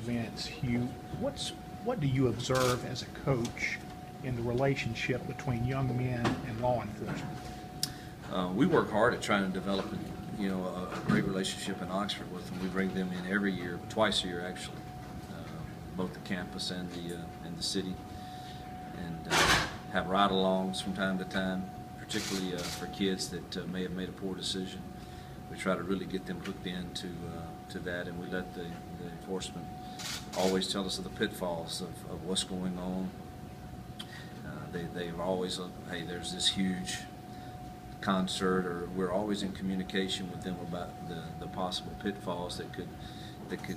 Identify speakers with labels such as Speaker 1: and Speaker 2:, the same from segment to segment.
Speaker 1: events, Hugh, what do you observe as a coach in the relationship between young men and law enforcement?
Speaker 2: We work hard at trying to develop a great relationship in Oxford with them. We bring them in every year, twice a year actually, both the campus and the city, and have ride-alongs from time to time, particularly for kids that may have made a poor decision. We try to really get them hooked into to that, and we let the enforcement always tell us of the pitfalls of what's going on. They've always, hey, there's this huge concert, or we're always in communication with them about the possible pitfalls that could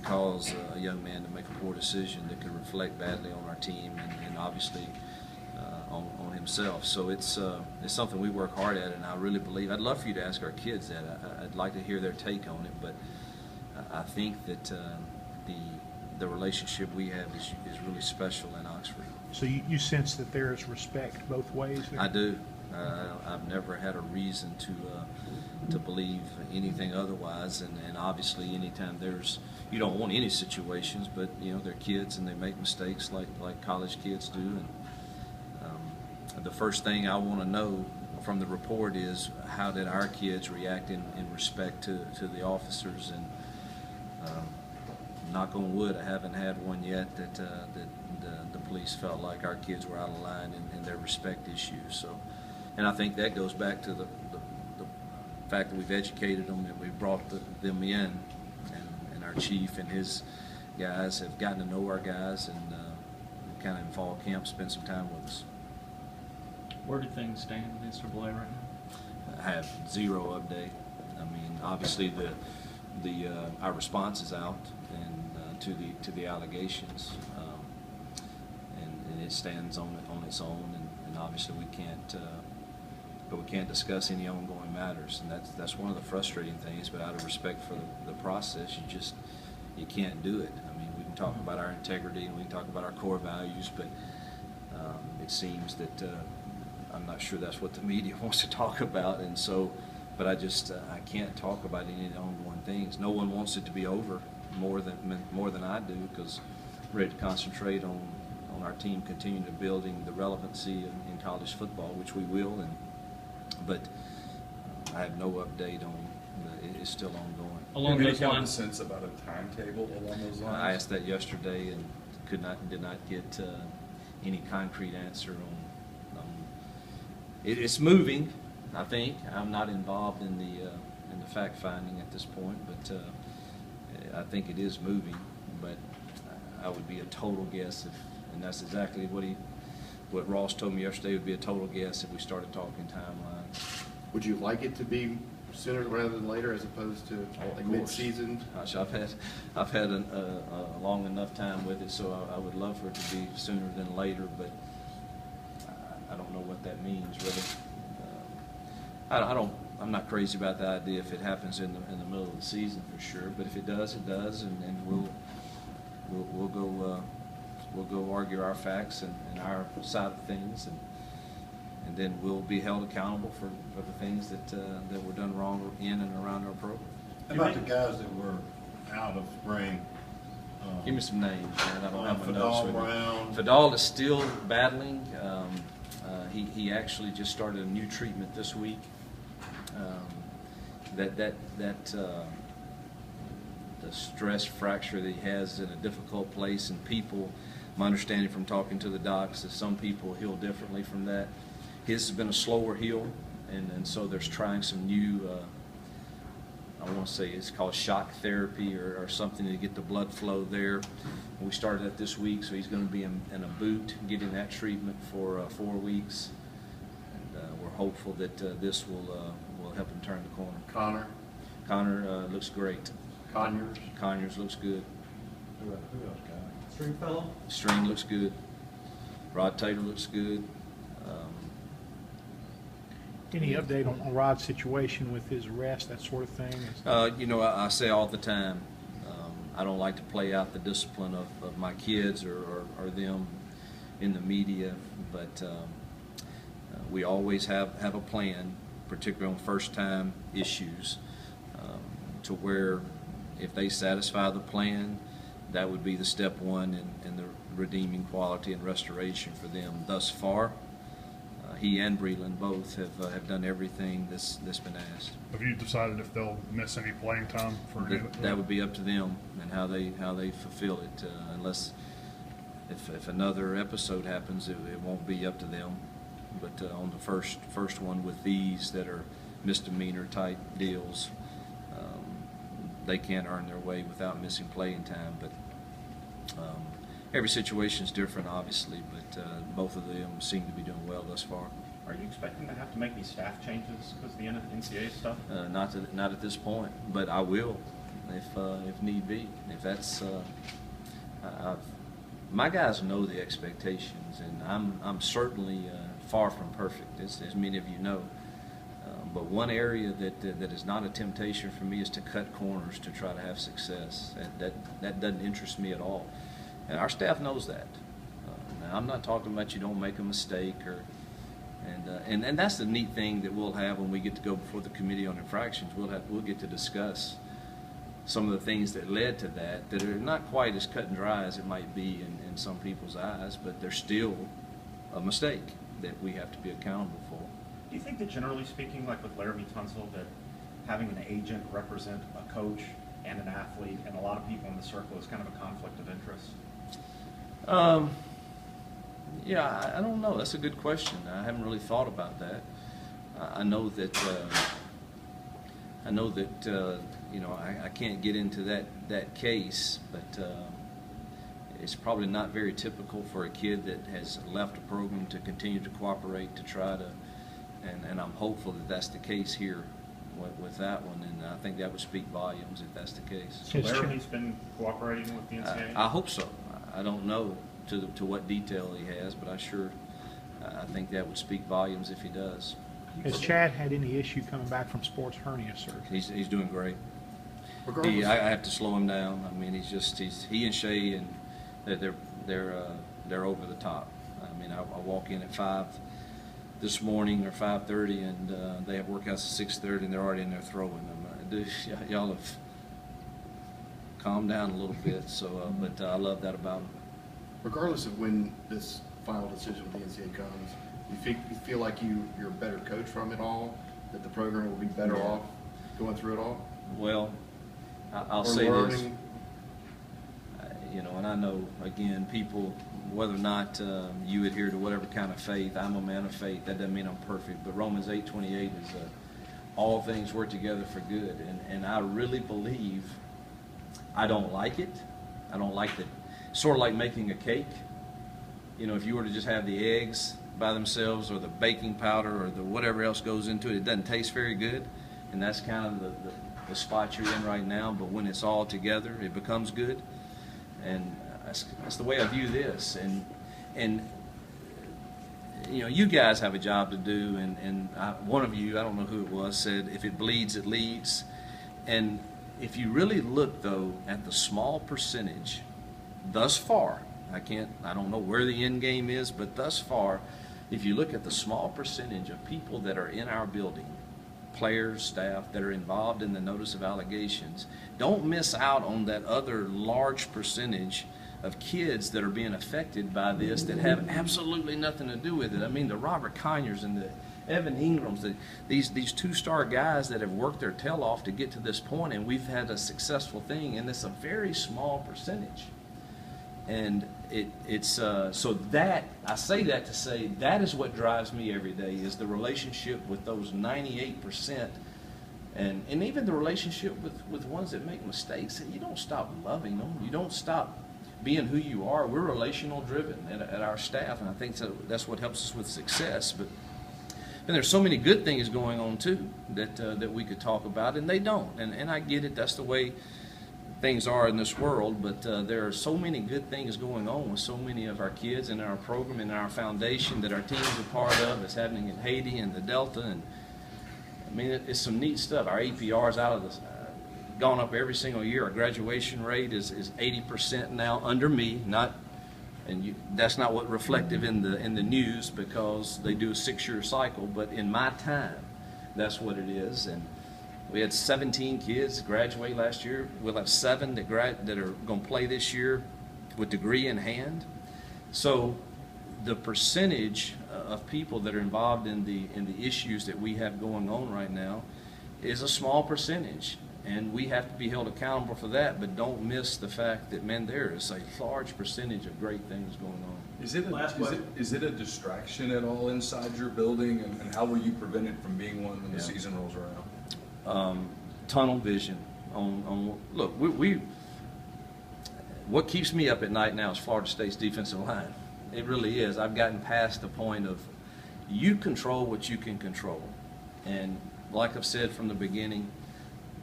Speaker 2: cause a young man to make a poor decision that could reflect badly on our team and obviously on himself. So it's something we work hard at, and I really believe, I'd love for you to ask our kids that. I'd like to hear their take on it, but I think that the relationship we have is really special in Oxford.
Speaker 1: So you sense that there is respect both ways there?
Speaker 2: I do. I've never had a reason to believe anything otherwise, and obviously anytime you don't want any situations, but they're kids and they make mistakes like college kids do, and the first thing I want to know from the report is how did our kids react in respect to the officers, and knock on wood, I haven't had one yet that the police felt like our kids were out of line in their respect issues. So, and I think that goes back to the fact that we've educated them and we've brought them in, and our chief and his guys have gotten to know our guys, and kind of in fall camp spend some time with us.
Speaker 3: Where do things stand in NCAA right now?
Speaker 2: I have zero update. I mean, obviously our response is out and to the allegations, and it stands on its own, and obviously we can't discuss any ongoing matters, and that's one of the frustrating things. But out of respect for the process, you can't do it. I mean, we can talk about our integrity and we can talk about our core values, but it seems that I'm not sure that's what the media wants to talk about, and so, but I can't talk about any of the ongoing things. No one wants it to be over more than I do, because I'm ready to concentrate on our team continuing to building the relevancy in college football, which we will, but I have no update on it's still ongoing.
Speaker 3: Along those
Speaker 4: Any
Speaker 3: lines,
Speaker 4: sense about a timetable along those lines?
Speaker 2: I asked that yesterday and did not get any concrete answer on. It's moving, I think. I'm not involved in the fact finding at this point, but I think it is moving. But I would be a total guess and that's exactly what Ross told me yesterday. Would be a total guess if we started talking timelines.
Speaker 5: Would you like it to be sooner rather than later, as opposed to like mid-season?
Speaker 2: Gosh, I've had a long enough time with it, so I would love for it to be sooner than later, but I don't know what that means really. I'm not crazy about the idea if it happens in the middle of the season for sure, but if it does, it does, and we'll go argue our facts and our side of things, and then we'll be held accountable for the things that were done wrong in and around our program.
Speaker 6: How about the guys that were out of spring?
Speaker 2: Give me some names, man. I don't have my
Speaker 6: Fadal
Speaker 2: notes with me.
Speaker 6: Brown.
Speaker 2: Fadal is still battling. He actually just started a new treatment this week. The stress fracture that he has in a difficult place, and people, my understanding from talking to the docs is some people heal differently from that. His has been a slower heal, and so there's trying some new, I want to say it's called shock therapy or something to get the blood flow there. We started that this week, so he's going to be in a boot getting that treatment for 4 weeks. And we're hopeful that this will help him turn the corner. Connor looks great. Conyers looks good.
Speaker 6: Who else got it? Stringfellow?
Speaker 2: String looks good. Rod Taylor looks good.
Speaker 1: Any update on Rod's situation with his arrest, that sort of thing?
Speaker 2: I say all the time, I don't like to play out the discipline of my kids or them in the media, but we always have a plan, particularly on first-time issues, to where if they satisfy the plan, that would be the step one in the redeeming quality and restoration for them. Thus far, he and Breland both have done everything that's been asked.
Speaker 7: Have you decided if they'll miss any playing time for
Speaker 2: That would be up to them and how they fulfill it. Unless if another episode happens, it won't be up to them. But on the first one with these that are misdemeanor type deals, they can't earn their way without missing playing time. But every situation is different, obviously. But both of them seem to be doing well thus far.
Speaker 8: Are you expecting to have to make any staff changes because of the NCAA stuff?
Speaker 2: Not at this point, but I will if need be. If that's my guys know the expectations, and I'm certainly far from perfect, as many of you know. But one area that is not a temptation for me is to cut corners to try to have success. That doesn't interest me at all, and our staff knows that. Now, I'm not talking about you don't make a mistake and that's the neat thing that we'll have when we get to go before the Committee on Infractions. We'll get to discuss some of the things that led to that are not quite as cut and dry as it might be in some people's eyes, but they're still a mistake that we have to be accountable for.
Speaker 8: Do you think that generally speaking, like with Laramie Tunsil, that having an agent represent a coach and an athlete and a lot of people in the circle is kind of a conflict of interest?
Speaker 2: Yeah, I don't know. That's a good question. I haven't really thought about that. I know that you know, I can't get into that case, but it's probably not very typical for a kid that has left a program to continue to cooperate to try to, and I'm hopeful that that's the case here with that one, and I think that would speak volumes if that's the case.
Speaker 8: So Laramie's been cooperating with the NCAA?
Speaker 2: I hope so. I don't know to what detail he has, but I think that would speak volumes if he does.
Speaker 1: Has Chad had any issue coming back from sports hernia surgery?
Speaker 2: He's doing great.
Speaker 5: Regardless,
Speaker 2: I have to slow him down. I mean, he and Shay, and they're over the top. I mean, I walk in at 5 this morning or 5:30, and they have workouts at 6:30, and they're already in there throwing them. Dude, y'all have calmed down a little bit. So, but I love that about them.
Speaker 5: regardless of when this final decision with the NCAA comes, you feel like you're a better coach from it all, that the program will be better off going through it all?
Speaker 2: Well, I'll
Speaker 5: Or
Speaker 2: say this.
Speaker 5: learning?
Speaker 2: You know, and I know, again, people, whether or not you adhere to whatever kind of faith, I'm a man of faith. That doesn't mean I'm perfect. But Romans 8:28 is all things work together for good. And I really believe, I don't like it. I don't like the, sort of like making a cake. You know, if you were to just have the eggs by themselves or the baking powder or the whatever else goes into it, it doesn't taste very good. And that's kind of the spot you're in right now. But when it's all together, it becomes good. And that's the way I view this. And you know, you guys have a job to do. And one of you, I don't know who it was, said, if it bleeds, it leads. And if you really look, though, at the small percentage thus far, I don't know where the end game is, but thus far, if you look at the small percentage of people that are in our building, players, staff, that are involved in the notice of allegations, don't miss out on that other large percentage of kids that are being affected by this that have absolutely nothing to do with it. I mean, the Robert Conyers and the Evan Ingrams, these two-star guys that have worked their tail off to get to this point, and we've had a successful thing, and it's a very small percentage. And it's so that, I say that to say that is what drives me every day, is the relationship with those 98%, and even the relationship with ones that make mistakes. You don't stop loving them. You don't stop being who you are. We're relational driven at our staff, and I think that's what helps us with success. But and there's so many good things going on too that we could talk about, and they don't. And I get it. That's the way things are in this world, but there are so many good things going on with so many of our kids in our program and our foundation that our teams are part of. It's happening in Haiti and the Delta, and I mean, it's some neat stuff. Our APR is out of the gone up every single year. Our graduation rate is 80% now under me, that's not what reflective in the news, because they do a 6-year cycle, but in my time, that's what it is. And We had 17 kids graduate last year. We'll have 7 that are going to play this year with degree in hand. So the percentage of people that are involved in the issues that we have going on right now is a small percentage, and we have to be held accountable for that. But don't miss the fact that, man, there is a large percentage of great things going on.
Speaker 4: Is it a distraction at all inside your building, and how will you prevent it from being one when the
Speaker 2: Yeah.
Speaker 4: season rolls around?
Speaker 2: Tunnel vision on look, what keeps me up at night now is Florida State's defensive line. It really is. I've gotten past the point of you control what you can control. And like I've said from the beginning,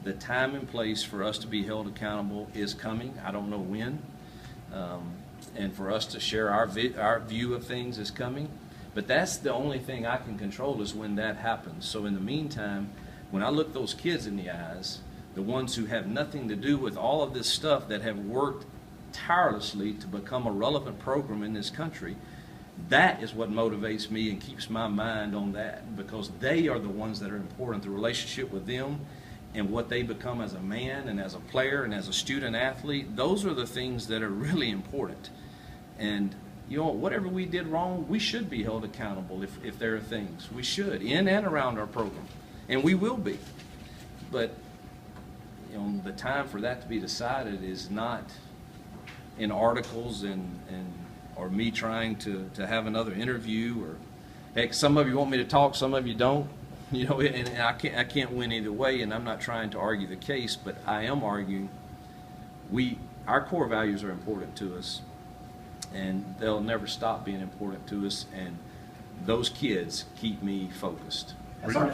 Speaker 2: the time and place for us to be held accountable is coming. I don't know when. And for us to share our view of things is coming. But that's the only thing I can control, is when that happens. So in the meantime, when I look those kids in the eyes, the ones who have nothing to do with all of this stuff, that have worked tirelessly to become a relevant program in this country, that is what motivates me and keeps my mind on that, because they are the ones that are important. The relationship with them and what they become as a man and as a player and as a student athlete, those are the things that are really important. And you know, whatever we did wrong, we should be held accountable if there are things. We should, in and around our program. And we will be. But you know, the time for that to be decided is not in articles or me trying to have another interview, or heck, some of you want me to talk, some of you don't. You know, and I can't win either way, and I'm not trying to argue the case, but I am arguing our core values are important to us, and they'll never stop being important to us, and those kids keep me focused.
Speaker 1: As our